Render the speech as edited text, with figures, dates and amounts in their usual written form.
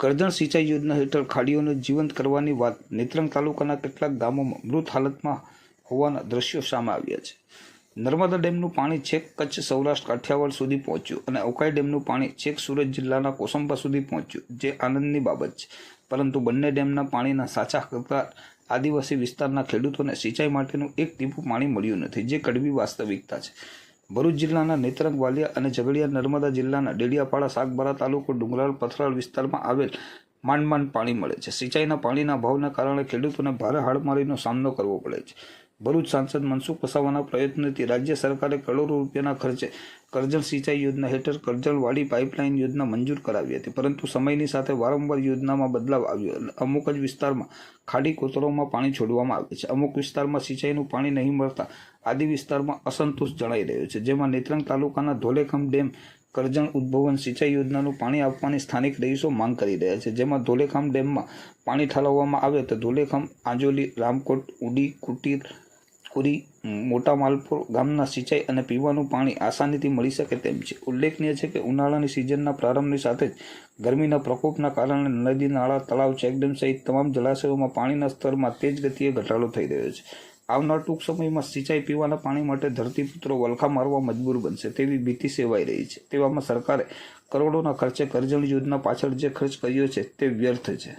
કરજણ સિંચાઈ યોજના હેઠળ ખાડીઓને જીવંત કરવાની વાત નેત્રંગ તાલુકાના કેટલાક ગામોમાં મૃત હાલતમાં હોવાના દ્રશ્યો સામે આવ્યા છે. નર્મદા ડેમનું પાણી છેક કચ્છ સૌરાષ્ટ્ર કાઠિયાવાડ સુધી પહોંચ્યું અને અવકાઈ ડેમનું પાણી છેક સુરત જિલ્લાના કોસંબા સુધી પહોંચ્યું, જે આનંદની બાબત છે. પરંતુ બંને ડેમના પાણીના સાચા કરતા આદિવાસી વિસ્તારના ખેડૂતોને સિંચાઈ માટેનું એક ટીપું પાણી મળ્યું નથી, જે કડવી વાસ્તવિકતા છે. ભરૂચ જિલ્લાના નેત્રંગ, વાલિયા અને ઝઘડિયા, નર્મદા જિલ્લાના ડેડિયાપાડા, સાગબારા તાલુકો, ડુંગરાળ પથરાળ વિસ્તારમાં આવેલ માંડ પાણી મળે છે. સિંચાઈના પાણીના અભાવના કારણે ખેડૂતોને ભારે હાડમારીનો સામનો કરવો પડે છે. ભરૂચ સાંસદ મનસુખ વસાવાના પ્રયત્નોથી રાજ્ય સરકારે કરોડો રૂપિયાના ખર્ચે કરજણ સિંચાઈ યોજના હેઠળ કરજણ-વાડી પાઇપલાઇન યોજના મંજૂર કરાવી હતી, પરંતુ સમયની સાથે વારંવાર યોજનામાં બદલાવ આવ્યો અને અમુક જ વિસ્તારમાં ખાડી કોતરોમાં પાણી છોડવામાં આવે છે. અમુક વિસ્તારમાં સિંચાઈનું પાણી નહીં મળતા આદિ વિસ્તારમાં અસંતોષ જણાઈ રહ્યો છે, જેમાં નેત્રંગ તાલુકાના ધોલેખમ ડેમ કરજણ ઉદ્ભવન સિંચાઈ યોજનાનું પાણી આપવાની સ્થાનિક રહીશો માંગ કરી રહ્યા છે. જેમાં ધોલેખમ ડેમમાં પાણી ઠાલવવામાં આવે તો ધોલેખમ, આંજોલી, રામકોટ, ઉડી, કુટીર, કુરી, મોટા માલપુર ગામના સિંચાઈ અને પીવાનું પાણી આસાનીથી મળી શકે તેમ છે. ઉલ્લેખનીય છે કે ઉનાળાની સિઝનના પ્રારંભની સાથે જ ગરમીના પ્રકોપના કારણે નદી, નાળા, તળાવ, ચેકડેમ સહિત તમામ જળાશયોમાં પાણીના સ્તરમાં તેજ ગતિએ ઘટાડો થઈ રહ્યો છે. આવનાર ટૂંક સમયમાં સિંચાઈ પીવાના પાણી માટે ધરતીપુત્રો વલખા મારવા મજબૂર બનશે તેવી ભીતિ સેવાઈ રહી છે. તેવામાં સરકારે કરોડોના ખર્ચે કરજણ યોજના પાછળ જે ખર્ચ કર્યો છે તે વ્યર્થ છે.